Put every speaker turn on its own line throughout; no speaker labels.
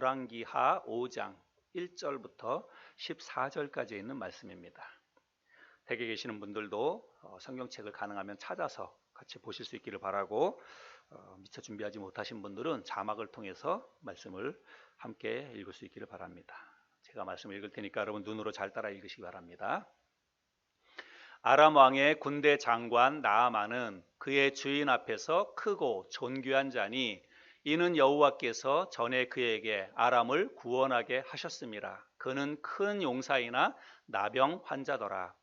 열왕기하 5장 1절부터 14절까지 있는 말씀입니다. 댁에 계시는 분들도 성경책을 가능하면 찾아서 같이 보실 수 있기를 바라고, 미처 준비하지 못하신 분들은 자막을 통해서 말씀을 함께 읽을 수 있기를 바랍니다. 제가 말씀을 읽을 테니까 여러분 눈으로 잘 따라 읽으시기 바랍니다. 아람 왕의 군대 장관 나아만은 그의 주인 앞에서 크고 존귀한 자니 이는 여호와께서 전에 그에게 아람을 구원하게 하셨음이라. 그는 큰 용사이나 나병 환자더라.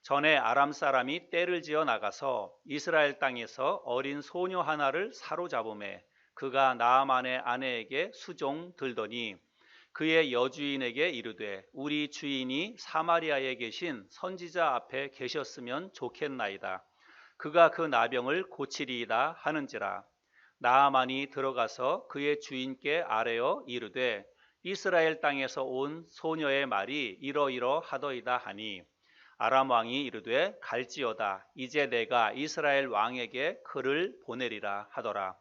전에 아람 사람이 떼를 지어 나가서 이스라엘 땅에서 어린 소녀 하나를 사로잡음에 그가 나아만의 아내에게 수종 들더니 그의 여주인에게 이르되 우리 주인이 사마리아에 계신 선지자 앞에 계셨으면 좋겠나이다. 그가 그 나병을 고치리이다 하는지라. 나아만이 들어가서 그의 주인께 아뢰어 이르되 이스라엘 땅에서 온 소녀의 말이 이러이러하더이다 하니 아람 왕이 이르되 갈지어다. 이제 내가 이스라엘 왕에게 그를 보내리라 하더라.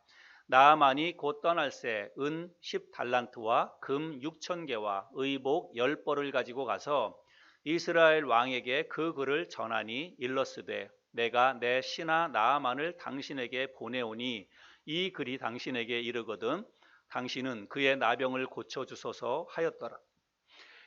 나아만이 곧 떠날새 은 10달란트와 금 6,000개와 의복 10벌을 가지고 가서 이스라엘 왕에게 그 글을 전하니 일렀으되 내가 내 신하 나아만을 당신에게 보내오니 이 글이 당신에게 이르거든 당신은 그의 나병을 고쳐주소서 하였더라.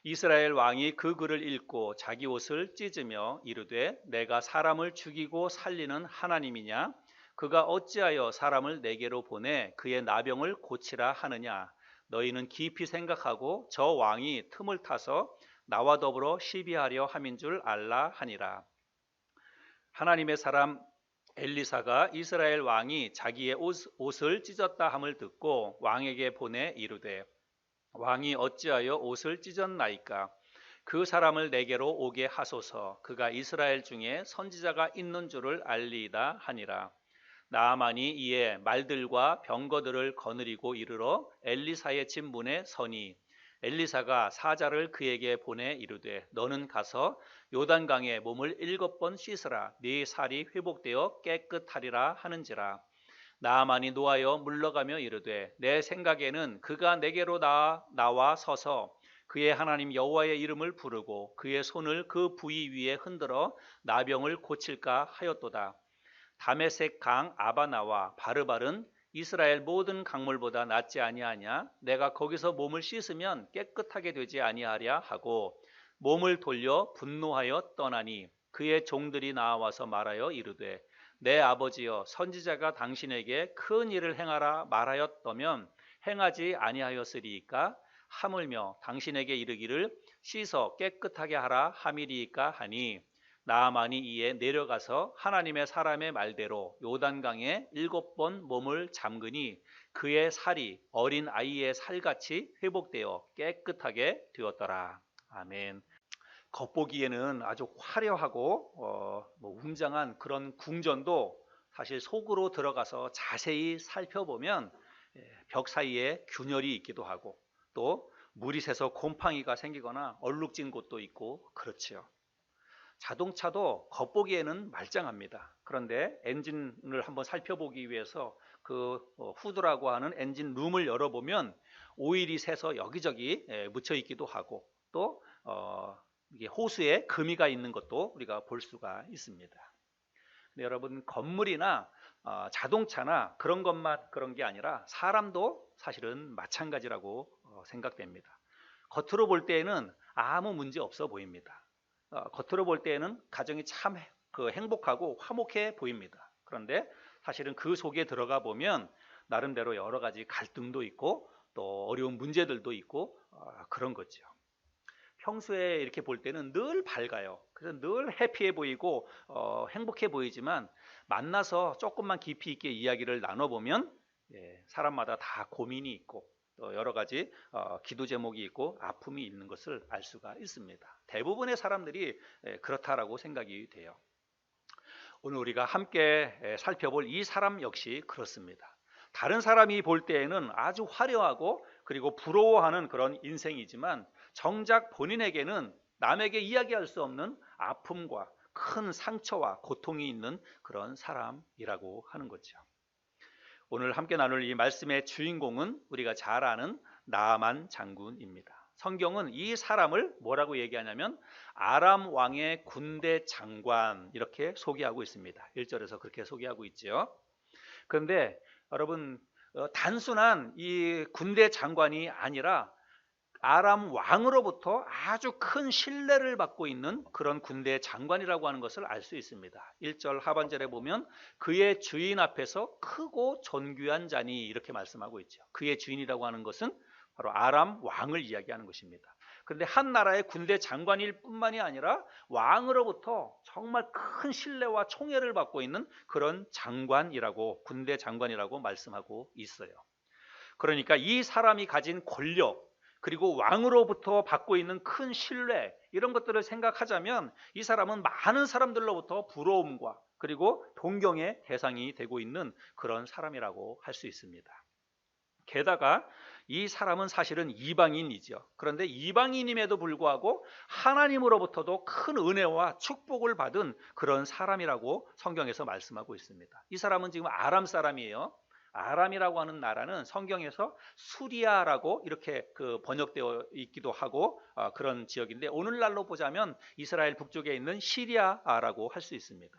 이스라엘 왕이 그 글을 읽고 자기 옷을 찢으며 이르되 내가 사람을 죽이고 살리는 하나님이냐? 그가 어찌하여 사람을 내게로 보내 그의 나병을 고치라 하느냐? 너희는 깊이 생각하고 저 왕이 틈을 타서 나와 더불어 시비하려 함인 줄 알라 하니라. 하나님의 사람 엘리사가 이스라엘 왕이 자기의 옷을 찢었다 함을 듣고 왕에게 보내 이르되 왕이 어찌하여 옷을 찢었나이까? 그 사람을 내게로 오게 하소서. 그가 이스라엘 중에 선지자가 있는 줄을 알리이다 하니라. 나아만이 이에 말들과 병거들을 거느리고 이르러 엘리사의 집 문에 서니 엘리사가 사자를 그에게 보내 이르되 너는 가서 요단강에 몸을 7번 씻으라. 네 살이 회복되어 깨끗하리라 하는지라. 나아만이 노하여 물러가며 이르되 내 생각에는 그가 내게로 나와 서서 그의 하나님 여호와의 이름을 부르고 그의 손을 그 부위 위에 흔들어 나병을 고칠까 하였도다. 다메섹 강 아바나와 바르발은 이스라엘 모든 강물보다 낫지 아니하냐? 내가 거기서 몸을 씻으면 깨끗하게 되지 아니하랴 하고 몸을 돌려 분노하여 떠나니 그의 종들이 나와서 말하여 이르되 내 아버지여 선지자가 당신에게 큰 일을 행하라 말하였다면 행하지 아니하였으리이까? 하물며 당신에게 이르기를 씻어 깨끗하게 하라 함이리이까 하니 나아만이 이에 내려가서 하나님의 사람의 말대로 요단강에 7번 몸을 잠그니 그의 살이 어린 아이의 살같이 회복되어 깨끗하게 되었더라. 아멘. 겉보기에는 아주 화려하고 웅장한 그런 궁전도 사실 속으로 들어가서 자세히 살펴보면 벽 사이에 균열이 있기도 하고 또 물이 새서 곰팡이가 생기거나 얼룩진 곳도 있고 그렇지요. 자동차도 겉보기에는 말짱합니다. 그런데 엔진을 한번 살펴보기 위해서 그 후드라고 하는 엔진 룸을 열어보면 오일이 새서 여기저기 묻혀 있기도 하고 또 이게 호수에 금이가 있는 것도 우리가 볼 수가 있습니다. 근데 여러분 건물이나 자동차나 그런 것만 그런 게 아니라 사람도 사실은 마찬가지라고 생각됩니다. 겉으로 볼 때에는 아무 문제 없어 보입니다. 겉으로 볼 때에는 가정이 참 행복하고 화목해 보입니다. 그런데 사실은 그 속에 들어가 보면 나름대로 여러 가지 갈등도 있고 또 어려운 문제들도 있고 그런 거죠. 평소에 이렇게 볼 때는 늘 밝아요. 그래서 늘 해피해 보이고 행복해 보이지만 만나서 조금만 깊이 있게 이야기를 나눠보면 사람마다 다 고민이 있고 또 여러 가지 기도 제목이 있고 아픔이 있는 것을 알 수가 있습니다. 대부분의 사람들이 그렇다라고 생각이 돼요. 오늘 우리가 함께 살펴볼 이 사람 역시 그렇습니다. 다른 사람이 볼 때에는 아주 화려하고 그리고 부러워하는 그런 인생이지만 정작 본인에게는 남에게 이야기할 수 없는 아픔과 큰 상처와 고통이 있는 그런 사람이라고 하는 거죠. 오늘 함께 나눌 이 말씀의 주인공은 우리가 잘 아는 나아만 장군입니다. 성경은 이 사람을 뭐라고 얘기하냐면 아람 왕의 군대 장관 이렇게 소개하고 있습니다. 1절에서 그렇게 소개하고 있죠. 그런데 여러분 단순한 이 군대 장관이 아니라 아람 왕으로부터 아주 큰 신뢰를 받고 있는 그런 군대 장관이라고 하는 것을 알 수 있습니다. 1절 하반절에 보면 그의 주인 앞에서 크고 존귀한 자니 이렇게 말씀하고 있죠. 그의 주인이라고 하는 것은 바로 아람 왕을 이야기하는 것입니다. 그런데 한 나라의 군대 장관일 뿐만이 아니라 왕으로부터 정말 큰 신뢰와 총애를 받고 있는 그런 장관이라고 군대 장관이라고 말씀하고 있어요. 그러니까 이 사람이 가진 권력 그리고 왕으로부터 받고 있는 큰 신뢰 이런 것들을 생각하자면 이 사람은 많은 사람들로부터 부러움과 그리고 동경의 대상이 되고 있는 그런 사람이라고 할 수 있습니다. 게다가 이 사람은 사실은 이방인이죠. 그런데 이방인임에도 불구하고 하나님으로부터도 큰 은혜와 축복을 받은 그런 사람이라고 성경에서 말씀하고 있습니다. 이 사람은 지금 아람 사람이에요. 아람이라고 하는 나라는 성경에서 수리아라고 이렇게 번역되어 있기도 하고 그런 지역인데 오늘날로 보자면 이스라엘 북쪽에 있는 시리아라고 할 수 있습니다.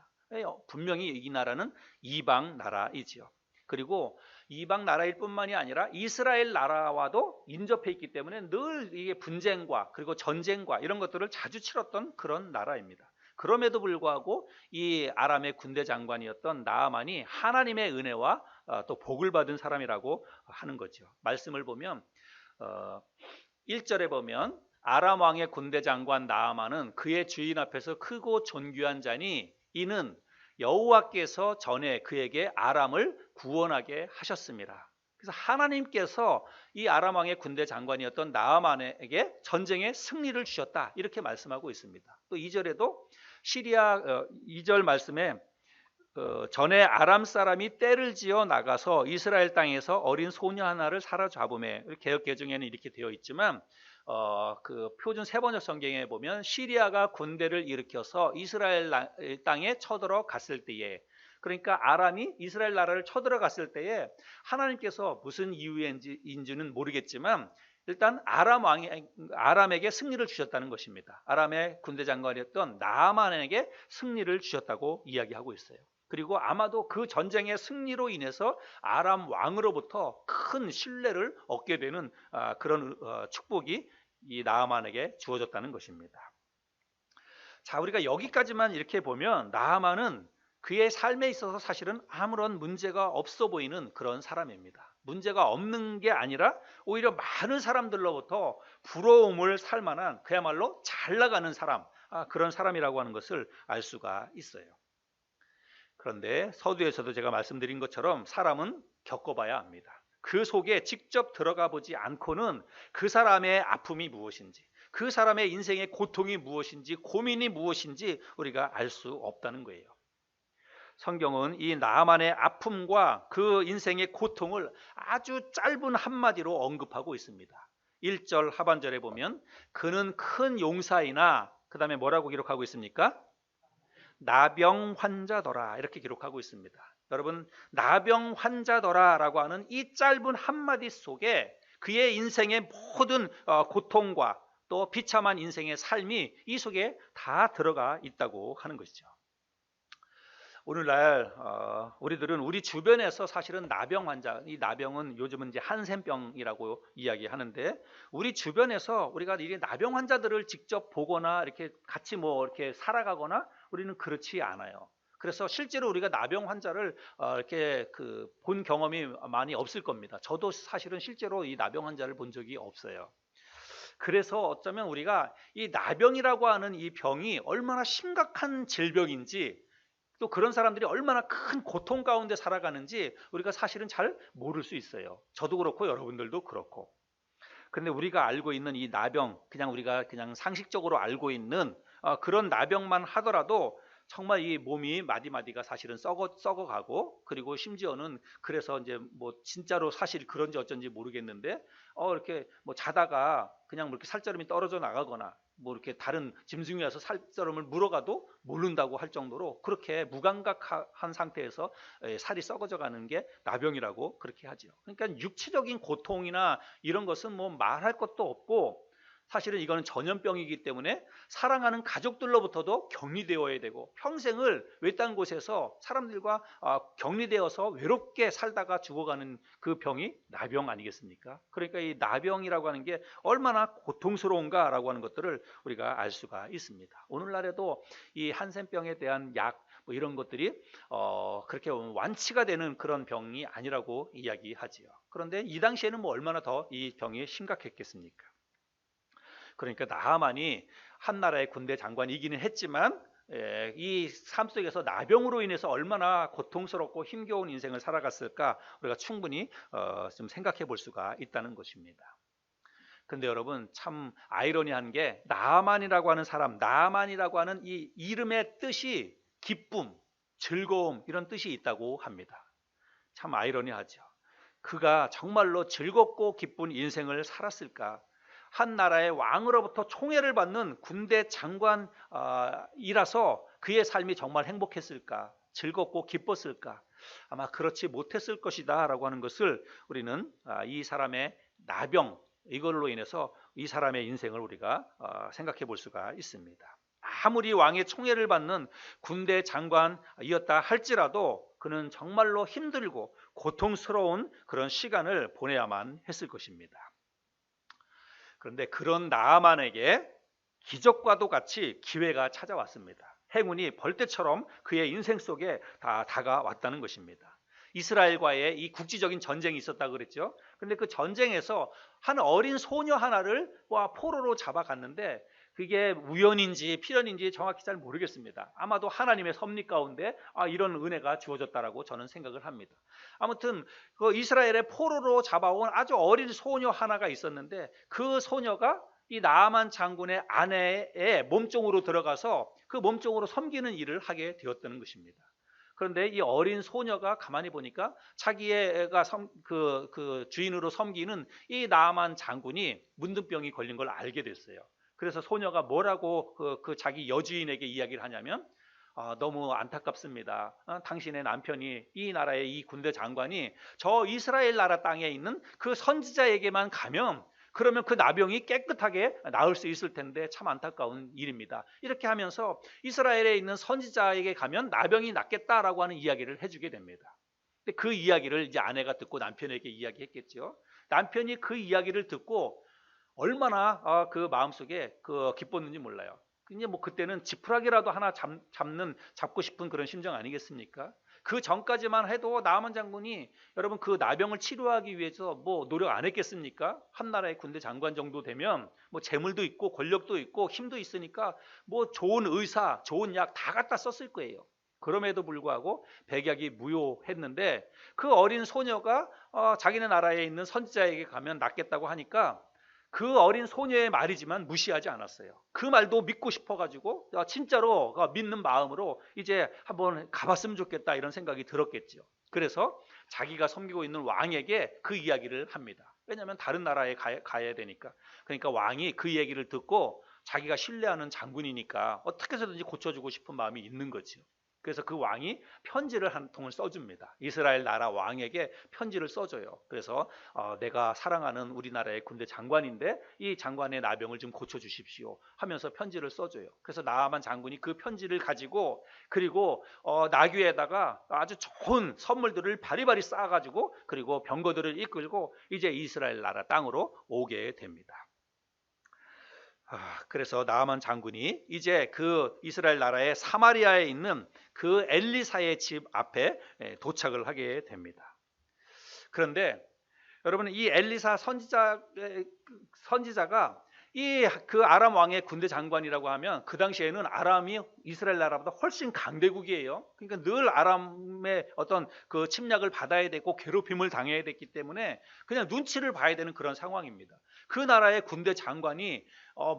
분명히 이 나라는 이방 나라이지요. 그리고 이방 나라일 뿐만이 아니라 이스라엘 나라와도 인접해 있기 때문에 늘 이게 분쟁과 그리고 전쟁과 이런 것들을 자주 치렀던 그런 나라입니다. 그럼에도 불구하고 이 아람의 군대 장관이었던 나아만이 하나님의 은혜와 또 복을 받은 사람이라고 하는 거죠. 말씀을 보면 1절에 보면 아람 왕의 군대 장관 나아만은 그의 주인 앞에서 크고 존귀한 자니 이는 여호와께서 전에 그에게 아람을 구원하게 하셨습니다. 그래서 하나님께서 이 아람 왕의 군대 장관이었던 나아만에게 전쟁의 승리를 주셨다 이렇게 말씀하고 있습니다. 또 2절에도 시리아 2절 말씀에 전에 아람 사람이 떼를 지어 나가서 이스라엘 땅에서 어린 소녀 하나를 사로잡음에 개역 개정에는 이렇게 되어 있지만 그 표준 세번역 성경에 보면 시리아가 군대를 일으켜서 이스라엘 땅에 쳐들어갔을 때에 그러니까 아람이 이스라엘 나라를 쳐들어갔을 때에 하나님께서 무슨 이유인지는 모르겠지만 일단 아람에게 승리를 주셨다는 것입니다. 아람의 군대 장관이었던 나아만에게 승리를 주셨다고 이야기하고 있어요. 그리고 아마도 그 전쟁의 승리로 인해서 아람 왕으로부터 큰 신뢰를 얻게 되는 그런 축복이 이 나아만에게 주어졌다는 것입니다. 자, 우리가 여기까지만 이렇게 보면 나아만은 그의 삶에 있어서 사실은 아무런 문제가 없어 보이는 그런 사람입니다. 문제가 없는 게 아니라 오히려 많은 사람들로부터 부러움을 살 만한 그야말로 잘 나가는 사람, 그런 사람이라고 하는 것을 알 수가 있어요. 그런데 서두에서도 제가 말씀드린 것처럼 사람은 겪어봐야 합니다. 그 속에 직접 들어가 보지 않고는 그 사람의 아픔이 무엇인지, 그 사람의 인생의 고통이 무엇인지, 고민이 무엇인지 우리가 알 수 없다는 거예요. 성경은 이 나아만의 아픔과 그 인생의 고통을 아주 짧은 한마디로 언급하고 있습니다. 1절 하반절에 보면 그는 큰 용사이나 그 다음에 뭐라고 기록하고 있습니까? 나병 환자더라 이렇게 기록하고 있습니다. 여러분 나병 환자더라라고 하는 이 짧은 한마디 속에 그의 인생의 모든 고통과 또 비참한 인생의 삶이 이 속에 다 들어가 있다고 하는 것이죠. 오늘날 우리들은 우리 주변에서 사실은 나병 환자, 이 나병은 요즘은 이제 한센병이라고 이야기하는데 우리 주변에서 우리가 이 나병 환자들을 직접 보거나 이렇게 같이 이렇게 살아가거나 우리는 그렇지 않아요. 그래서 실제로 우리가 나병 환자를 이렇게 본 경험이 많이 없을 겁니다. 저도 사실은 실제로 이 나병 환자를 본 적이 없어요. 그래서 어쩌면 우리가 이 나병이라고 하는 이 병이 얼마나 심각한 질병인지 또 그런 사람들이 얼마나 큰 고통 가운데 살아가는지 우리가 사실은 잘 모를 수 있어요. 저도 그렇고 여러분들도 그렇고. 그런데 우리가 알고 있는 이 나병, 우리가 상식적으로 알고 있는 그런 나병만 하더라도 정말 이 몸이 마디마디가 사실은 썩어가고 그리고 심지어는 그래서 이제 진짜로 사실 그런지 어쩐지 모르겠는데 이렇게 자다가 그냥 이렇게 살점이 떨어져 나가거나 뭐 이렇게 다른 짐승이 와서 살점을 물어가도 모른다고 할 정도로 그렇게 무감각한 상태에서 살이 썩어져 가는 게 나병이라고 그렇게 하죠. 그러니까 육체적인 고통이나 이런 것은 뭐 말할 것도 없고, 사실은 이거는 전염병이기 때문에 사랑하는 가족들로부터도 격리되어야 되고, 평생을 외딴 곳에서 사람들과 격리되어서 외롭게 살다가 죽어가는 그 병이 나병 아니겠습니까? 그러니까 이 나병이라고 하는 게 얼마나 고통스러운가라고 하는 것들을 우리가 알 수가 있습니다. 오늘날에도 이 한센병에 대한 약 뭐 이런 것들이 그렇게 완치가 되는 그런 병이 아니라고 이야기하지요. 그런데 이 당시에는 뭐 얼마나 더 이 병이 심각했겠습니까? 그러니까 나하만이 한 나라의 군대 장관이기는 했지만 이 삶 속에서 나병으로 인해서 얼마나 고통스럽고 힘겨운 인생을 살아갔을까 우리가 충분히 좀 생각해 볼 수가 있다는 것입니다. 근데 여러분, 참 아이러니한 게 나하만이라고 하는 사람, 나하만이라고 하는 이 이름의 뜻이 기쁨, 즐거움 이런 뜻이 있다고 합니다. 참 아이러니하죠. 그가 정말로 즐겁고 기쁜 인생을 살았을까? 한 나라의 왕으로부터 총애를 받는 군대 장관이라서 그의 삶이 정말 행복했을까? 즐겁고 기뻤을까? 아마 그렇지 못했을 것이다 라고 하는 것을 우리는 이 사람의 나병, 이걸로 인해서 이 사람의 인생을 우리가 생각해 볼 수가 있습니다. 아무리 왕의 총애를 받는 군대 장관이었다 할지라도 그는 정말로 힘들고 고통스러운 그런 시간을 보내야만 했을 것입니다. 그런데 그런 나하만에게 기적과도 같이 기회가 찾아왔습니다. 행운이 벌떼처럼 그의 인생 속에 다 다가왔다는 것입니다. 이스라엘과의 이 국지적인 전쟁이 있었다 그랬죠. 그런데 그 전쟁에서 한 어린 소녀 하나를 포로로 잡아갔는데 그게 우연인지 필연인지 정확히 잘 모르겠습니다. 아마도 하나님의 섭리 가운데 이런 은혜가 주어졌다라고 저는 생각을 합니다. 아무튼 그 이스라엘의 포로로 잡아온 아주 어린 소녀 하나가 있었는데 그 소녀가 이 나하만 장군의 아내의 몸종으로 들어가서 그 몸종으로 섬기는 일을 하게 되었다는 것입니다. 그런데 이 어린 소녀가 가만히 보니까 자기가 그 주인으로 섬기는 이 나하만 장군이 문둥병이 걸린 걸 알게 됐어요. 그래서 소녀가 뭐라고 그 자기 여주인에게 이야기를 하냐면 너무 안타깝습니다. 당신의 남편이 이 나라의 이 군대 장관이 저 이스라엘 나라 땅에 있는 그 선지자에게만 가면 그러면 그 나병이 깨끗하게 나을 수 있을 텐데 참 안타까운 일입니다. 이렇게 하면서 이스라엘에 있는 선지자에게 가면 나병이 낫겠다라고 하는 이야기를 해주게 됩니다. 근데 그 이야기를 이제 아내가 듣고 남편에게 이야기했겠죠. 남편이 그 이야기를 듣고 얼마나 그 마음속에 기뻤는지 몰라요. 이제 뭐 그때는 지푸라기라도 하나 잡고 싶은 그런 심정 아니겠습니까? 그 전까지만 해도 나하만 장군이 여러분 그 나병을 치료하기 위해서 뭐 노력 안 했겠습니까? 한 나라의 군대 장관 정도 되면 뭐 재물도 있고 권력도 있고 힘도 있으니까 뭐 좋은 의사, 좋은 약 다 갖다 썼을 거예요. 그럼에도 불구하고 백약이 무효했는데 그 어린 소녀가 자기네 나라에 있는 선지자에게 가면 낫겠다고 하니까 그 어린 소녀의 말이지만 무시하지 않았어요. 그 말도 믿고 싶어가지고 진짜로 믿는 마음으로 이제 한번 가봤으면 좋겠다 이런 생각이 들었겠죠. 그래서 자기가 섬기고 있는 왕에게 그 이야기를 합니다. 왜냐하면 다른 나라에 가야 되니까. 그러니까 왕이 그 얘기를 듣고 자기가 신뢰하는 장군이니까 어떻게 해서든지 고쳐주고 싶은 마음이 있는 거죠. 그래서 그 왕이 편지를 한 통을 써줍니다. 이스라엘 나라 왕에게 편지를 써줘요. 그래서 내가 사랑하는 우리나라의 군대 장관인데 이 장관의 나병을 좀 고쳐주십시오 하면서 편지를 써줘요. 그래서 나하만 장군이 그 편지를 가지고 그리고 나귀에다가 아주 좋은 선물들을 바리바리 쌓아가지고 그리고 병거들을 이끌고 이제 이스라엘 나라 땅으로 오게 됩니다. 그래서 나하만 장군이 이제 그 이스라엘 나라의 사마리아에 있는 그 엘리사의 집 앞에 도착을 하게 됩니다. 그런데 여러분 이 엘리사 선지자가 이 그 아람 왕의 군대 장관이라고 하면 그 당시에는 아람이 이스라엘 나라보다 훨씬 강대국이에요. 그러니까 늘 아람의 어떤 그 침략을 받아야 되고 괴롭힘을 당해야 됐기 때문에 그냥 눈치를 봐야 되는 그런 상황입니다. 그 나라의 군대 장관이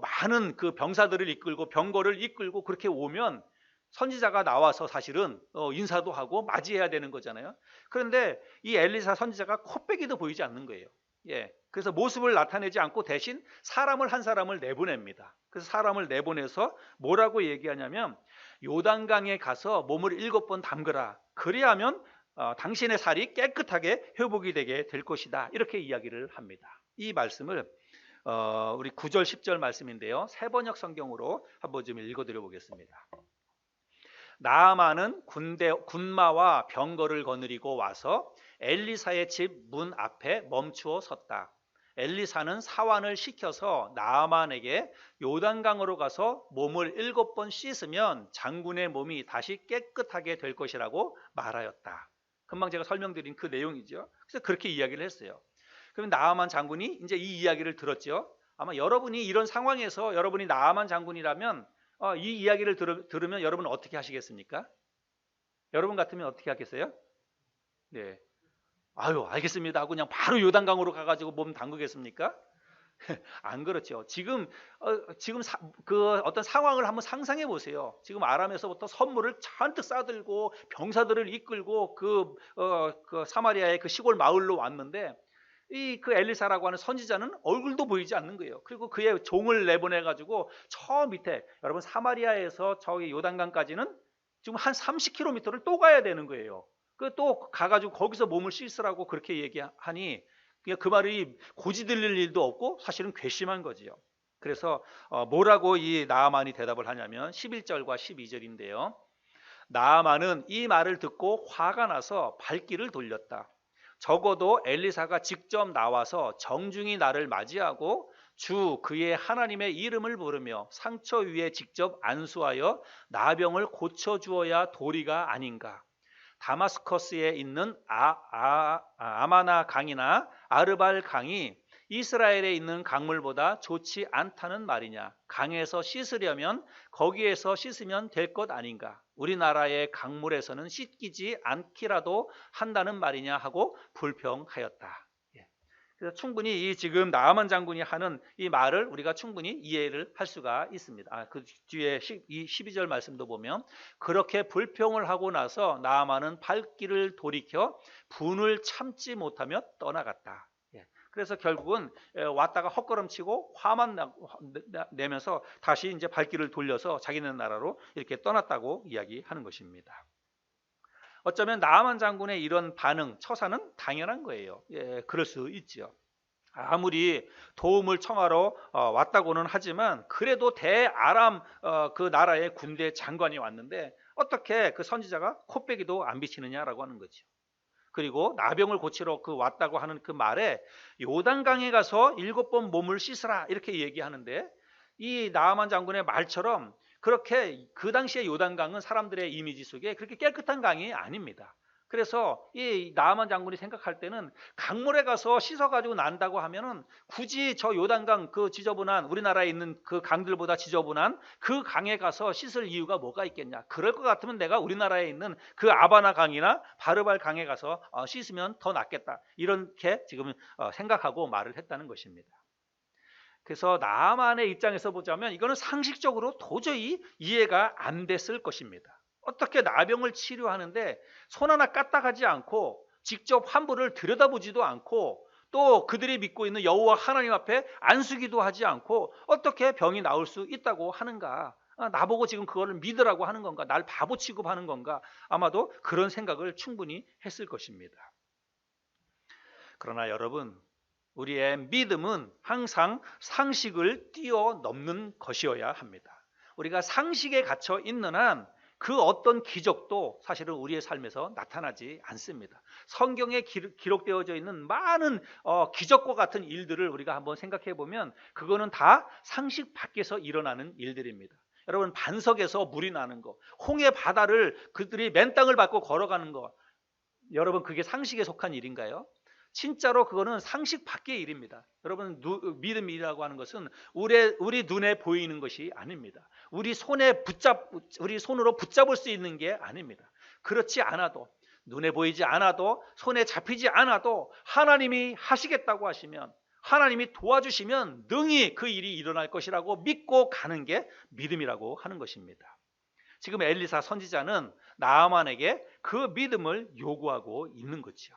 많은 그 병사들을 이끌고 병거를 이끌고 그렇게 오면 선지자가 나와서 사실은 인사도 하고 맞이해야 되는 거잖아요. 그런데 이 엘리사 선지자가 코빼기도 보이지 않는 거예요. 그래서 모습을 나타내지 않고 대신 사람을 한 사람을 내보냅니다. 그래서 사람을 내보내서 뭐라고 얘기하냐면 요단강에 가서 몸을 7번 담그라. 그리하면 당신의 살이 깨끗하게 회복이 되게 될 것이다. 이렇게 이야기를 합니다. 이 말씀을 우리 9절 10절 말씀인데요. 세번역 성경으로 한번 좀 읽어드려 보겠습니다. 나아만은 군마와 병거를 거느리고 와서 엘리사의 집 문 앞에 멈추어 섰다. 엘리사는 사환을 시켜서 나아만에게 요단강으로 가서 몸을 7번 씻으면 장군의 몸이 다시 깨끗하게 될 것이라고 말하였다. 금방 제가 설명드린 그 내용이죠. 그래서 그렇게 이야기를 했어요. 그럼 나아만 장군이 이제 이 이야기를 들었죠. 아마 여러분이 이런 상황에서 여러분이 나아만 장군이라면 이 이야기를 들으면 여러분은 어떻게 하시겠습니까? 여러분 같으면 어떻게 하겠어요? 네. 아유, 알겠습니다 하고 그냥 바로 요단강으로 가가지고 몸 담그겠습니까? 안 그렇죠. 지금 그 어떤 상황을 한번 상상해 보세요. 지금 아람에서부터 선물을 잔뜩 싸들고 병사들을 이끌고 그 사마리아의 그 시골 마을로 왔는데 그 엘리사라고 하는 선지자는 얼굴도 보이지 않는 거예요. 그리고 그의 종을 내보내 가지고 저 밑에 여러분 사마리아에서 저기 요단강까지는 지금 한 30km를 또 가야 되는 거예요. 그 또 가가지고 거기서 몸을 씻으라고 그렇게 얘기하니 그 말이 고지 들릴 일도 없고 사실은 괘씸한 거지요. 그래서 뭐라고 이 나아만이 대답을 하냐면 11절과 12절인데요. 나아만은 이 말을 듣고 화가 나서 발길을 돌렸다. 적어도 엘리사가 직접 나와서 정중히 나를 맞이하고 주 그의 하나님의 이름을 부르며 상처 위에 직접 안수하여 나병을 고쳐주어야 도리가 아닌가. 다마스커스에 있는 아마나 강이나 아르발 강이 이스라엘에 있는 강물보다 좋지 않다는 말이냐. 강에서 씻으려면 거기에서 씻으면 될 것 아닌가. 우리나라의 강물에서는 씻기지 않기라도 한다는 말이냐 하고 불평하였다. 그래서 충분히 이 지금 나아만 장군이 하는 이 말을 우리가 충분히 이해를 할 수가 있습니다. 그 뒤에 이 12절 말씀도 보면 그렇게 불평을 하고 나서 나아만은 발길을 돌이켜 분을 참지 못하며 떠나갔다. 그래서 결국은 왔다가 헛걸음치고 화만 내면서 다시 이제 발길을 돌려서 자기네 나라로 이렇게 떠났다고 이야기하는 것입니다. 어쩌면 나아만 장군의 이런 반응, 처사는 당연한 거예요. 그럴 수 있죠. 아무리 도움을 청하러 왔다고는 하지만 그래도 대아람 그 나라의 군대 장관이 왔는데 어떻게 그 선지자가 코빼기도 안 비치느냐라고 하는 거죠. 그리고 나병을 고치러 왔다고 하는 그 말에 요단강에 가서 7번 몸을 씻으라 이렇게 얘기하는데 이 나아만 장군의 말처럼 그렇게 그 당시에 요단강은 사람들의 이미지 속에 그렇게 깨끗한 강이 아닙니다. 그래서 이 나아만 장군이 생각할 때는 강물에 가서 씻어가지고 난다고 하면은 굳이 저 요단강 그 지저분한 우리나라에 있는 그 강들보다 지저분한 그 강에 가서 씻을 이유가 뭐가 있겠냐. 그럴 것 같으면 내가 우리나라에 있는 그 아바나 강이나 바르발 강에 가서 씻으면 더 낫겠다. 이렇게 지금 생각하고 말을 했다는 것입니다. 그래서 나아만의 입장에서 보자면 이거는 상식적으로 도저히 이해가 안 됐을 것입니다. 어떻게 나병을 치료하는데 손 하나 까딱하지 않고 직접 환부를 들여다보지도 않고 또 그들이 믿고 있는 여호와 하나님 앞에 안수기도 하지 않고 어떻게 병이 나을 수 있다고 하는가. 나보고 지금 그거를 믿으라고 하는 건가. 날 바보 취급하는 건가. 아마도 그런 생각을 충분히 했을 것입니다. 그러나 여러분, 우리의 믿음은 항상 상식을 뛰어넘는 것이어야 합니다. 우리가 상식에 갇혀 있는 한 그 어떤 기적도 사실은 우리의 삶에서 나타나지 않습니다. 성경에 기록되어져 있는 많은 기적과 같은 일들을 우리가 한번 생각해 보면 그거는 다 상식 밖에서 일어나는 일들입니다. 여러분, 반석에서 물이 나는 거, 홍해 바다를 그들이 맨 땅을 밟고 걸어가는 거, 여러분 그게 상식에 속한 일인가요? 진짜로 그거는 상식 밖의 일입니다. 여러분, 믿음이라고 하는 것은 우리 눈에 보이는 것이 아닙니다. 우리 손으로 붙잡을 수 있는 게 아닙니다. 그렇지 않아도, 눈에 보이지 않아도, 손에 잡히지 않아도 하나님이 하시겠다고 하시면, 하나님이 도와주시면 능히 그 일이 일어날 것이라고 믿고 가는 게 믿음이라고 하는 것입니다. 지금 엘리사 선지자는 나아만에게 그 믿음을 요구하고 있는 거죠.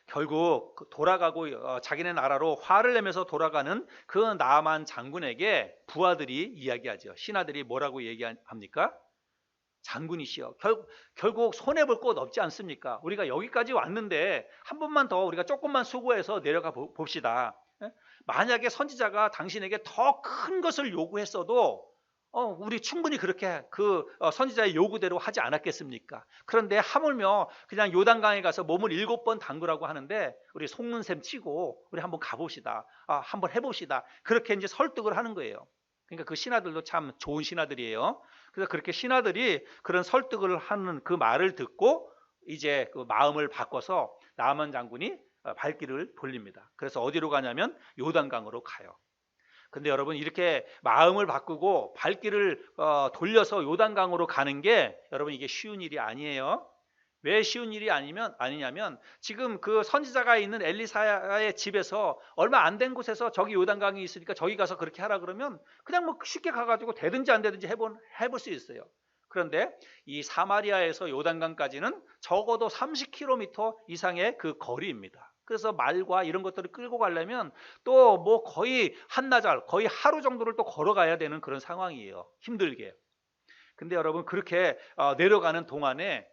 결국 돌아가고 자기네 나라로 화를 내면서 돌아가는 그 나아만 장군에게 부하들이 이야기하죠. 신하들이 뭐라고 얘기합니까? 장군이시여, 결국 손해볼 것 없지 않습니까? 우리가 여기까지 왔는데 한 번만 더 우리가 조금만 수고해서 내려가 봅시다. 예? 만약에 선지자가 당신에게 더 큰 것을 요구했어도 우리 충분히 그렇게 선지자의 요구대로 하지 않았겠습니까? 그런데 하물며 그냥 요단강에 가서 몸을 7번 담그라고 하는데 우리 속는 셈 치고 우리 한번 가봅시다. 한번 해봅시다. 그렇게 이제 설득을 하는 거예요. 그러니까 그 신하들도 참 좋은 신하들이에요. 그래서 그렇게 신하들이 그런 설득을 하는 그 말을 듣고 이제 그 마음을 바꿔서 나아만 장군이 발길을 돌립니다. 그래서 어디로 가냐면 요단강으로 가요. 근데 여러분 이렇게 마음을 바꾸고 발길을 돌려서 요단강으로 가는 게 여러분 이게 쉬운 일이 아니에요. 왜 쉬운 일이 아니냐면 지금 그 선지자가 있는 엘리사의 집에서 얼마 안 된 곳에서 저기 요단강이 있으니까 저기 가서 그렇게 하라 그러면 그냥 뭐 쉽게 가가지고 되든지 안 되든지 해볼 수 있어요. 그런데 이 사마리아에서 요단강까지는 적어도 30km 이상의 그 거리입니다. 그래서 말과 이런 것들을 끌고 가려면 또 뭐 거의 한나절, 거의 하루 정도를 또 걸어가야 되는 그런 상황이에요. 힘들게. 근데 여러분 그렇게 내려가는 동안에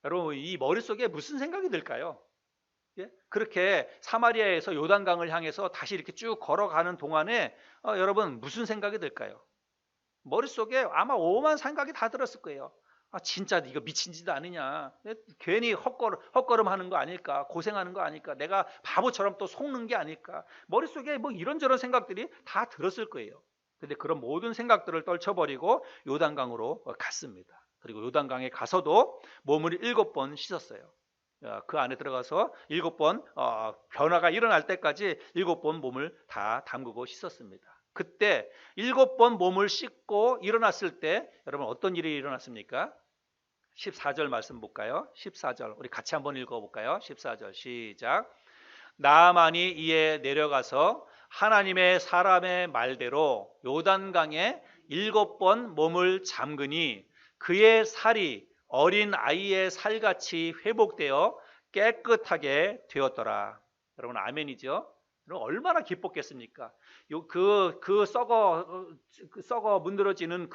여러분 이 머릿속에 무슨 생각이 들까요? 예? 그렇게 사마리아에서 요단강을 향해서 다시 이렇게 쭉 걸어가는 동안에 여러분 무슨 생각이 들까요? 머릿속에 아마 오만 생각이 다 들었을 거예요. 진짜 이거 미친 짓 아니냐. 괜히 헛걸음 하는 거 아닐까. 고생하는 거 아닐까. 내가 바보처럼 또 속는 게 아닐까. 머릿속에 뭐 이런저런 생각들이 다 들었을 거예요. 근데 그런 모든 생각들을 떨쳐버리고 요단강으로 갔습니다. 그리고 요단강에 가서도 몸을 7번 씻었어요. 그 안에 들어가서 7번 변화가 일어날 때까지 7번 몸을 다 담그고 씻었습니다. 그때 7번 몸을 씻고 일어났을 때 여러분 어떤 일이 일어났습니까? 14절 말씀 볼까요? 14절 우리 같이 한번 읽어볼까요? 14절 시작. 나아만이 이에 내려가서 하나님의 사람의 말대로 요단강에 7번 몸을 잠그니 그의 살이 어린 아이의 살같이 회복되어 깨끗하게 되었더라. 여러분 아멘이죠? 여러분 얼마나 기뻤겠습니까? 썩어 문드러지는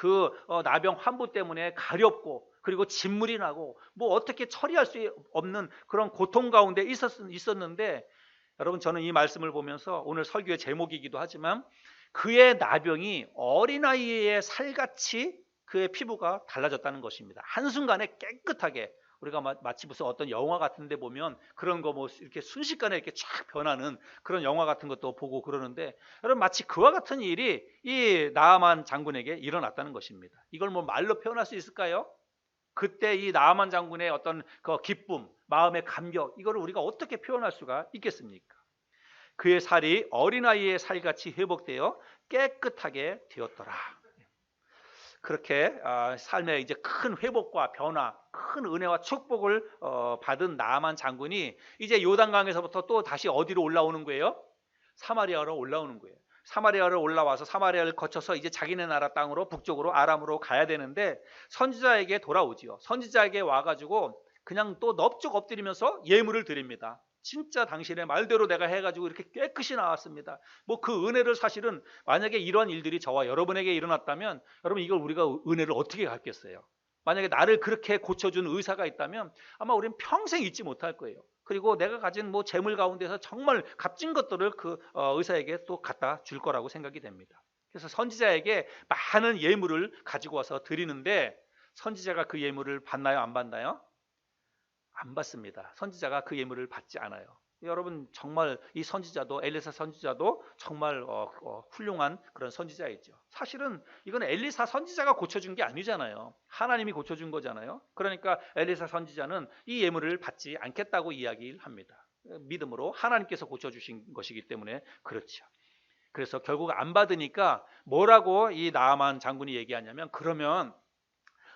나병 환부 때문에 가렵고 그리고 진물이 나고 뭐 어떻게 처리할 수 없는 그런 고통 가운데 있었는데 여러분 저는 이 말씀을 보면서 오늘 설교의 제목이기도 하지만 그의 나병이 어린아이의 살같이 그의 피부가 달라졌다는 것입니다. 한순간에 깨끗하게 우리가 마치 무슨 어떤 영화 같은 데 보면 그런 거 뭐 이렇게 순식간에 이렇게 쫙 변하는 그런 영화 같은 것도 보고 그러는데 여러분 마치 그와 같은 일이 이 나아만 장군에게 일어났다는 것입니다. 이걸 뭐 말로 표현할 수 있을까요? 그때 이 나아만 장군의 어떤 그 기쁨, 마음의 감격 이거를 우리가 어떻게 표현할 수가 있겠습니까? 그의 살이 어린아이의 살같이 회복되어 깨끗하게 되었더라. 그렇게 삶의 이제 큰 회복과 변화, 큰 은혜와 축복을 받은 나아만 장군이 이제 요단강에서부터 또 다시 어디로 올라오는 거예요? 사마리아로 올라오는 거예요. 사마리아를 올라와서 사마리아를 거쳐서 이제 자기네 나라 땅으로 북쪽으로 아람으로 가야 되는데 선지자에게 돌아오지요. 선지자에게 와가지고 그냥 또 넙죽 엎드리면서 예물을 드립니다. 진짜 당신의 말대로 내가 해가지고 이렇게 깨끗이 나왔습니다. 뭐 그 은혜를 사실은 만약에 이런 일들이 저와 여러분에게 일어났다면 여러분 이걸 우리가 은혜를 어떻게 갚겠어요? 만약에 나를 그렇게 고쳐준 의사가 있다면 아마 우리는 평생 잊지 못할 거예요. 그리고 내가 가진 뭐 재물 가운데서 정말 값진 것들을 그 의사에게 또 갖다 줄 거라고 생각이 됩니다. 그래서 선지자에게 많은 예물을 가지고 와서 드리는데 선지자가 그 예물을 받나요? 안 받나요? 안 받습니다. 선지자가 그 예물을 받지 않아요. 여러분 정말 이 선지자도 엘리사 선지자도 정말 훌륭한 그런 선지자이죠. 사실은 이건 엘리사 선지자가 고쳐준 게 아니잖아요. 하나님이 고쳐준 거잖아요. 그러니까 엘리사 선지자는 이 예물을 받지 않겠다고 이야기를 합니다. 믿음으로 하나님께서 고쳐주신 것이기 때문에 그렇죠. 그래서 결국 안 받으니까 뭐라고 이 나아만 장군이 얘기하냐면 그러면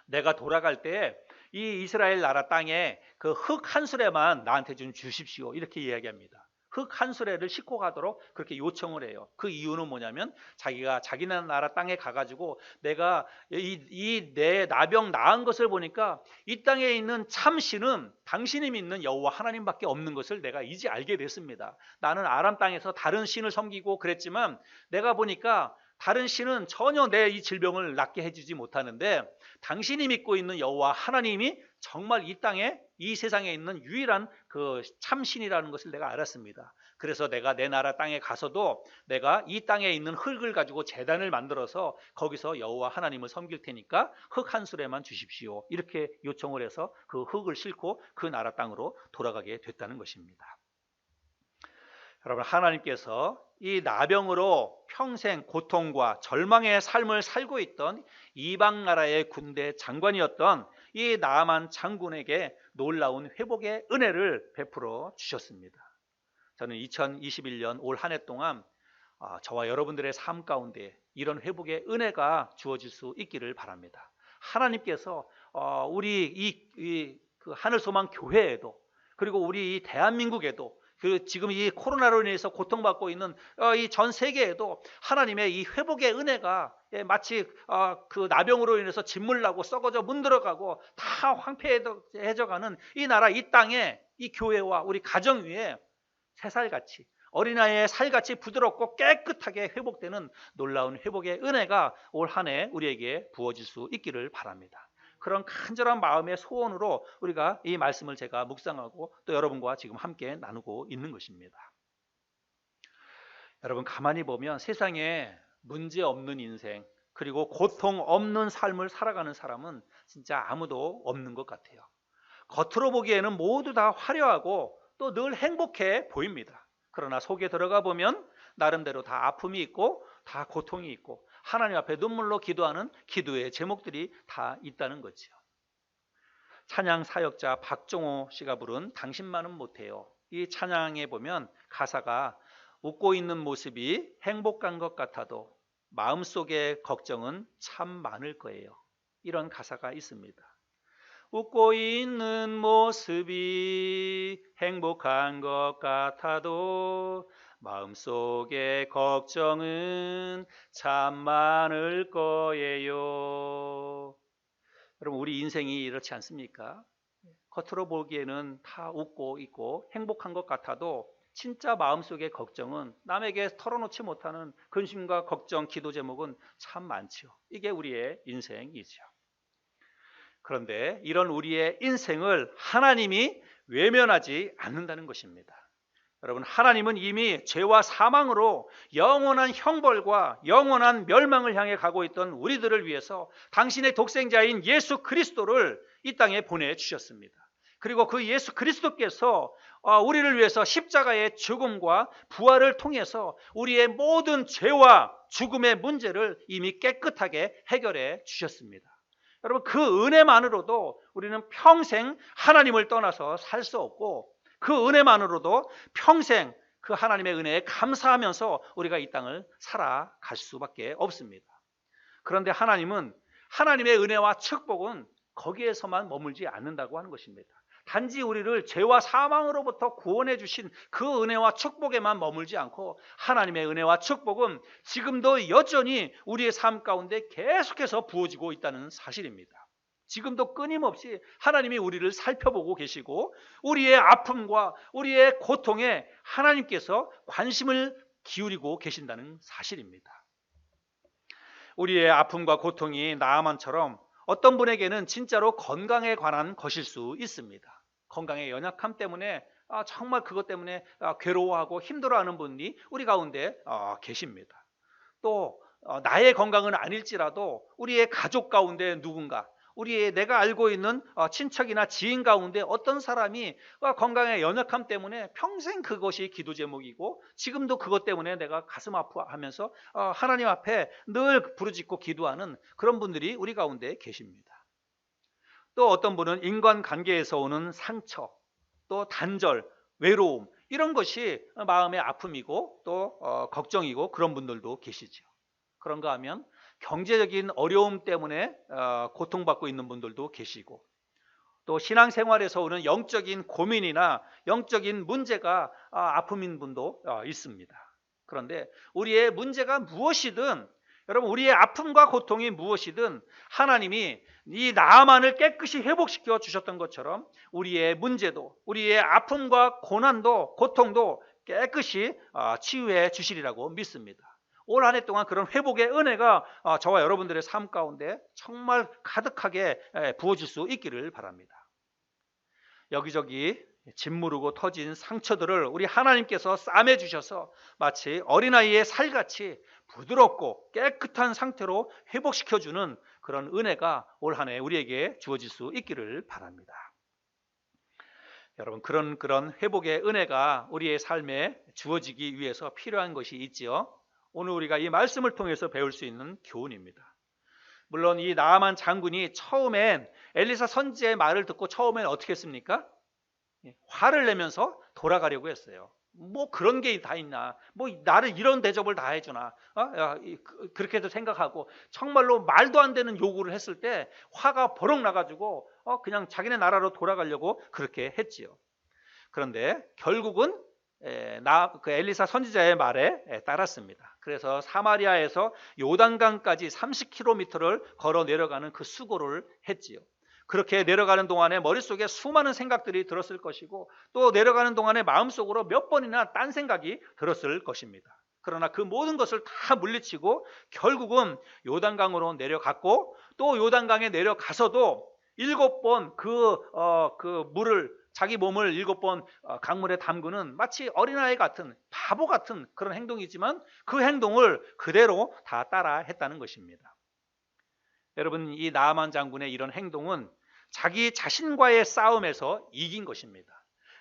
내가 돌아갈 때 이 이스라엘 나라 땅에 그 흙 한 수레만 나한테 좀 주십시오. 이렇게 이야기합니다. 흙 한 수레를 싣고 가도록 그렇게 요청을 해요. 그 이유는 뭐냐면 자기가 자기 나라 땅에 가가지고 내가 이 내 나병 나은 것을 보니까 이 땅에 있는 참신은 당신이 믿는 여호와 하나님밖에 없는 것을 내가 이제 알게 됐습니다. 나는 아람 땅에서 다른 신을 섬기고 그랬지만 내가 보니까 다른 신은 전혀 내 이 질병을 낫게 해주지 못하는데 당신이 믿고 있는 여호와 하나님이 정말 이 땅에 이 세상에 있는 유일한 그 참신이라는 것을 내가 알았습니다. 그래서 내가 내 나라 땅에 가서도 내가 이 땅에 있는 흙을 가지고 제단을 만들어서 거기서 여호와 하나님을 섬길 테니까 흙 한 수레만 주십시오. 이렇게 요청을 해서 그 흙을 싣고 그 나라 땅으로 돌아가게 됐다는 것입니다. 여러분, 하나님께서 이 나병으로 평생 고통과 절망의 삶을 살고 있던 이방 나라의 군대 장관이었던 이 나아만 장군에게 놀라운 회복의 은혜를 베풀어 주셨습니다. 저는 2021년 올 한 해 동안 저와 여러분들의 삶 가운데 이런 회복의 은혜가 주어질 수 있기를 바랍니다. 하나님께서 우리 그 하늘소망 교회에도 그리고 우리 이 대한민국에도 그 지금 이 코로나로 인해서 고통받고 있는 이 전 세계에도 하나님의 이 회복의 은혜가 마치 그 나병으로 인해서 진물나고 썩어져 문드러가고 다 황폐해져가는 이 나라 이 땅에 이 교회와 우리 가정 위에 새살같이 어린아이의 살같이 부드럽고 깨끗하게 회복되는 놀라운 회복의 은혜가 올 한 해 우리에게 부어질 수 있기를 바랍니다. 그런 간절한 마음의 소원으로 우리가 이 말씀을 제가 묵상하고 또 여러분과 지금 함께 나누고 있는 것입니다. 여러분, 가만히 보면 세상에 문제 없는 인생 그리고 고통 없는 삶을 살아가는 사람은 진짜 아무도 없는 것 같아요. 겉으로 보기에는 모두 다 화려하고 또 늘 행복해 보입니다. 그러나 속에 들어가 보면 나름대로 다 아픔이 있고 다 고통이 있고 하나님 앞에 눈물로 기도하는 기도의 제목들이 다 있다는 거죠. 찬양 사역자 박종호 씨가 부른 당신만은 못해요. 이 찬양에 보면 가사가 웃고 있는 모습이 행복한 것 같아도 마음속의 걱정은 참 많을 거예요. 이런 가사가 있습니다. 웃고 있는 모습이 행복한 것 같아도 마음속의 걱정은 참 많을 거예요. 여러분, 우리 인생이 이렇지 않습니까? 겉으로 보기에는 다 웃고 있고 행복한 것 같아도 진짜 마음속의 걱정은 남에게 털어놓지 못하는 근심과 걱정, 기도 제목은 참 많죠. 이게 우리의 인생이죠. 그런데 이런 우리의 인생을 하나님이 외면하지 않는다는 것입니다. 여러분, 하나님은 이미 죄와 사망으로 영원한 형벌과 영원한 멸망을 향해 가고 있던 우리들을 위해서 당신의 독생자인 예수 그리스도를 이 땅에 보내주셨습니다. 그리고 그 예수 그리스도께서 우리를 위해서 십자가의 죽음과 부활을 통해서 우리의 모든 죄와 죽음의 문제를 이미 깨끗하게 해결해 주셨습니다. 여러분, 그 은혜만으로도 우리는 평생 하나님을 떠나서 살 수 없고 그 은혜만으로도 평생 그 하나님의 은혜에 감사하면서 우리가 이 땅을 살아갈 수밖에 없습니다. 그런데 하나님은 하나님의 은혜와 축복은 거기에서만 머물지 않는다고 하는 것입니다. 단지 우리를 죄와 사망으로부터 구원해 주신 그 은혜와 축복에만 머물지 않고 하나님의 은혜와 축복은 지금도 여전히 우리의 삶 가운데 계속해서 부어지고 있다는 사실입니다. 지금도 끊임없이 하나님이 우리를 살펴보고 계시고 우리의 아픔과 우리의 고통에 하나님께서 관심을 기울이고 계신다는 사실입니다. 우리의 아픔과 고통이 나아만처럼 어떤 분에게는 진짜로 건강에 관한 것일 수 있습니다. 건강의 연약함 때문에 정말 그것 때문에 괴로워하고 힘들어하는 분이 우리 가운데 계십니다. 또 나의 건강은 아닐지라도 우리의 가족 가운데 누군가 우리의 내가 알고 있는 친척이나 지인 가운데 어떤 사람이 건강의 연약함 때문에 평생 그것이 기도 제목이고 지금도 그것 때문에 내가 가슴 아파하면서 하나님 앞에 늘 부르짖고 기도하는 그런 분들이 우리 가운데 계십니다. 또 어떤 분은 인간관계에서 오는 상처, 또 단절, 외로움 이런 것이 마음의 아픔이고 또 걱정이고 그런 분들도 계시죠. 그런가 하면 경제적인 어려움 때문에 고통받고 있는 분들도 계시고 또 신앙생활에서 오는 영적인 고민이나 영적인 문제가 아픔인 분도 있습니다. 그런데 우리의 문제가 무엇이든, 여러분, 우리의 아픔과 고통이 무엇이든 하나님이 이 나아만을 깨끗이 회복시켜 주셨던 것처럼 우리의 문제도, 우리의 아픔과 고난도, 고통도 깨끗이 치유해 주시리라고 믿습니다. 올 한 해 동안 그런 회복의 은혜가 저와 여러분들의 삶 가운데 정말 가득하게 부어질 수 있기를 바랍니다. 여기저기 짓무르고 터진 상처들을 우리 하나님께서 싸매 주셔서 마치 어린아이의 살같이 부드럽고 깨끗한 상태로 회복시켜주는 그런 은혜가 올 한 해 우리에게 주어질 수 있기를 바랍니다. 여러분, 그런 회복의 은혜가 우리의 삶에 주어지기 위해서 필요한 것이 있지요. 오늘 우리가 이 말씀을 통해서 배울 수 있는 교훈입니다. 물론 이 나아만 장군이 처음엔 엘리사 선지자의 말을 듣고 처음엔 어떻게 했습니까? 화를 내면서 돌아가려고 했어요. 뭐 그런 게 다 있나, 뭐 나를 이런 대접을 다 해주나, 그렇게도 생각하고 정말로 말도 안 되는 요구를 했을 때 화가 버럭 나가지고 그냥 자기네 나라로 돌아가려고 그렇게 했지요. 그런데 결국은 그 엘리사 선지자의 말에 따랐습니다. 그래서 사마리아에서 요단강까지 30km를 걸어 내려가는 그 수고를 했지요. 그렇게 내려가는 동안에 머릿속에 수많은 생각들이 들었을 것이고, 또 내려가는 동안에 마음속으로 몇 번이나 딴 생각이 들었을 것입니다. 그러나 그 모든 것을 다 물리치고 결국은 요단강으로 내려갔고, 또 요단강에 내려가서도 7번 그 물을, 자기 몸을 7번 강물에 담그는 마치 어린아이 같은, 바보 같은 그런 행동이지만 그 행동을 그대로 다 따라 했다는 것입니다. 여러분, 이 나아만 장군의 이런 행동은 자기 자신과의 싸움에서 이긴 것입니다.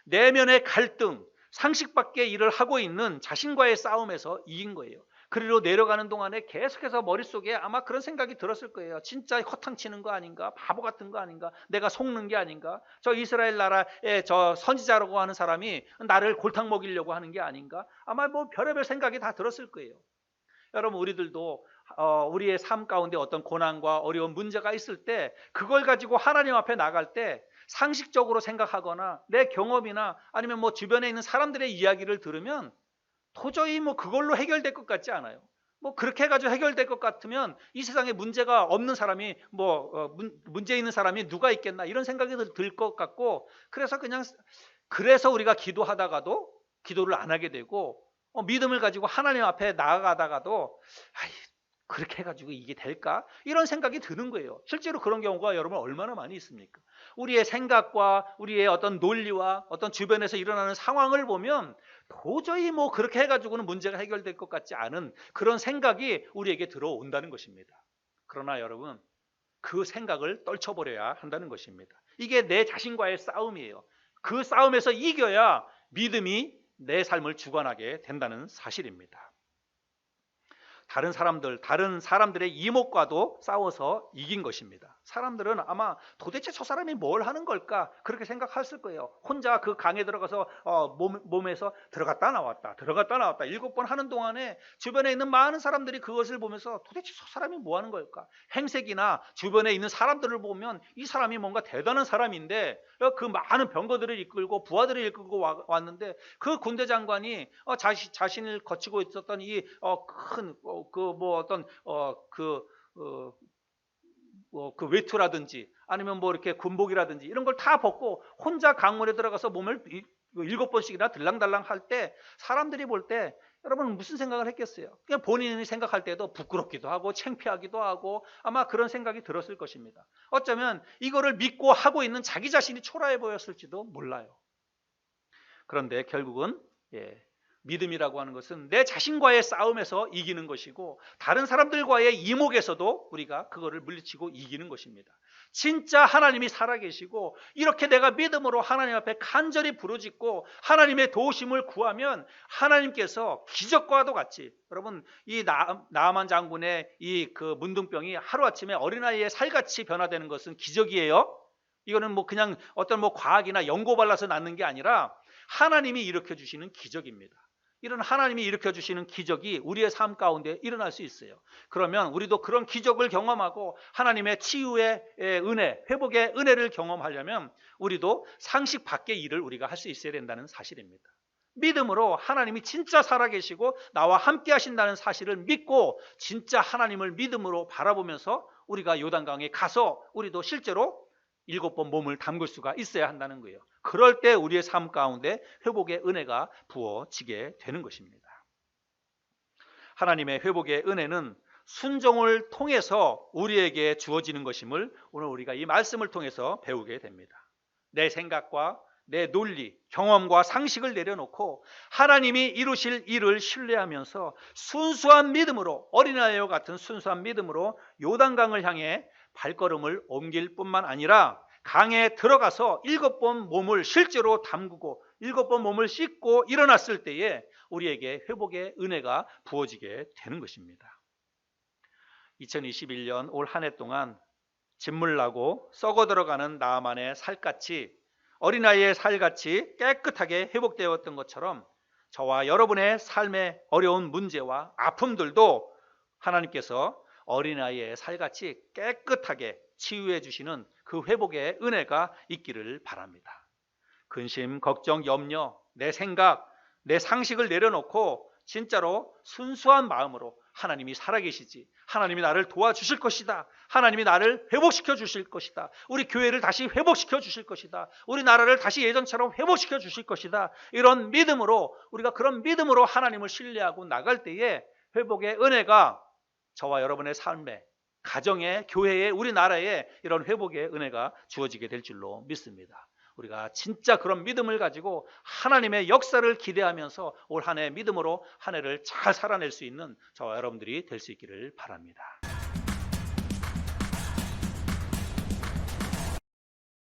내면의 갈등, 상식 밖의 일을 하고 있는 자신과의 싸움에서 이긴 거예요. 그리로 내려가는 동안에 계속해서 머릿속에 아마 그런 생각이 들었을 거예요. 진짜 허탕치는 거 아닌가? 바보 같은 거 아닌가? 내가 속는 게 아닌가? 저 이스라엘 나라의 저 선지자라고 하는 사람이 나를 골탕 먹이려고 하는 게 아닌가? 아마 뭐 별의별 생각이 다 들었을 거예요. 여러분, 우리들도 우리의 삶 가운데 어떤 고난과 어려운 문제가 있을 때 그걸 가지고 하나님 앞에 나갈 때 상식적으로 생각하거나 내 경험이나 아니면 뭐 주변에 있는 사람들의 이야기를 들으면 도저히 뭐 그걸로 해결될 것 같지 않아요. 뭐 그렇게 해가지고 해결될 것 같으면 이 세상에 문제가 없는 사람이 문제 있는 사람이 누가 있겠나, 이런 생각이 들 것 같고, 그래서 우리가 기도하다가도 기도를 안 하게 되고, 믿음을 가지고 하나님 앞에 나아가다가도 그렇게 해가지고 이게 될까? 이런 생각이 드는 거예요. 실제로 그런 경우가 여러분 얼마나 많이 있습니까? 우리의 생각과 우리의 어떤 논리와 어떤 주변에서 일어나는 상황을 보면 도저히 뭐 그렇게 해가지고는 문제가 해결될 것 같지 않은 그런 생각이 우리에게 들어온다는 것입니다. 그러나 여러분, 그 생각을 떨쳐버려야 한다는 것입니다. 이게 내 자신과의 싸움이에요. 그 싸움에서 이겨야 믿음이 내 삶을 주관하게 된다는 사실입니다. 다른 사람들의 이목과도 싸워서 이긴 것입니다. 사람들은 아마 도대체 저 사람이 뭘 하는 걸까? 그렇게 생각했을 거예요. 혼자 그 강에 들어가서 몸에서 들어갔다 나왔다 7번 하는 동안에 주변에 있는 많은 사람들이 그것을 보면서 도대체 저 사람이 뭐 하는 걸까? 행색이나 주변에 있는 사람들을 보면 이 사람이 뭔가 대단한 사람인데 그 많은 병거들을 이끌고 부하들을 이끌고 왔는데 그 군대 장관이 자신을 거치고 있었던 이 큰 그 외투라든지 아니면 뭐 이렇게 군복이라든지 이런 걸 다 벗고 혼자 강물에 들어가서 몸을 7번씩이나 들랑달랑 할 때 사람들이 볼 때 여러분 무슨 생각을 했겠어요? 그냥 본인이 생각할 때도 부끄럽기도 하고 창피하기도 하고 아마 그런 생각이 들었을 것입니다. 어쩌면 이거를 믿고 하고 있는 자기 자신이 초라해 보였을지도 몰라요. 그런데 결국은 믿음이라고 하는 것은 내 자신과의 싸움에서 이기는 것이고 다른 사람들과의 이목에서도 우리가 그거를 물리치고 이기는 것입니다. 진짜 하나님이 살아계시고 이렇게 내가 믿음으로 하나님 앞에 간절히 부르짖고 하나님의 도우심을 구하면 하나님께서 기적과도 같이, 여러분 이 나아만 장군의 이 그 문둥병이 하루아침에 어린아이의 살같이 변화되는 것은 기적이에요. 이거는 뭐 그냥 어떤 뭐 과학이나 연고 발라서 낫는 게 아니라 하나님이 일으켜 주시는 기적입니다. 이런 하나님이 일으켜주시는 기적이 우리의 삶 가운데 일어날 수 있어요. 그러면 우리도 그런 기적을 경험하고 하나님의 치유의 은혜, 회복의 은혜를 경험하려면 우리도 상식 밖의 일을 우리가 할 수 있어야 된다는 사실입니다. 믿음으로 하나님이 진짜 살아계시고 나와 함께 하신다는 사실을 믿고 진짜 하나님을 믿음으로 바라보면서 우리가 요단강에 가서 우리도 실제로 7번 몸을 담글 수가 있어야 한다는 거예요. 그럴 때 우리의 삶 가운데 회복의 은혜가 부어지게 되는 것입니다. 하나님의 회복의 은혜는 순종을 통해서 우리에게 주어지는 것임을 오늘 우리가 이 말씀을 통해서 배우게 됩니다. 내 생각과 내 논리, 경험과 상식을 내려놓고 하나님이 이루실 일을 신뢰하면서 순수한 믿음으로, 어린아이와 같은 순수한 믿음으로 요단강을 향해 발걸음을 옮길 뿐만 아니라 강에 들어가서 7번 몸을 실제로 담그고 7번 몸을 씻고 일어났을 때에 우리에게 회복의 은혜가 부어지게 되는 것입니다. 2021년 올 한 해 동안 진물나고 썩어 들어가는 나아만의 살같이, 어린아이의 살같이 깨끗하게 회복되었던 것처럼 저와 여러분의 삶의 어려운 문제와 아픔들도 하나님께서 어린아이의 살같이 깨끗하게 치유해 주시는 그 회복의 은혜가 있기를 바랍니다. 근심, 걱정, 염려, 내 생각, 내 상식을 내려놓고 진짜로 순수한 마음으로 하나님이 살아계시지, 하나님이 나를 도와주실 것이다, 하나님이 나를 회복시켜 주실 것이다, 우리 교회를 다시 회복시켜 주실 것이다, 우리 나라를 다시 예전처럼 회복시켜 주실 것이다, 이런 믿음으로, 우리가 그런 믿음으로 하나님을 신뢰하고 나갈 때에 회복의 은혜가 저와 여러분의 삶에, 가정에, 교회에, 우리나라에 이런 회복의 은혜가 주어지게 될 줄로 믿습니다. 우리가 진짜 그런 믿음을 가지고 하나님의 역사를 기대하면서 올 한 해 믿음으로 한 해를 잘 살아낼 수 있는 저와 여러분들이 될 수 있기를 바랍니다.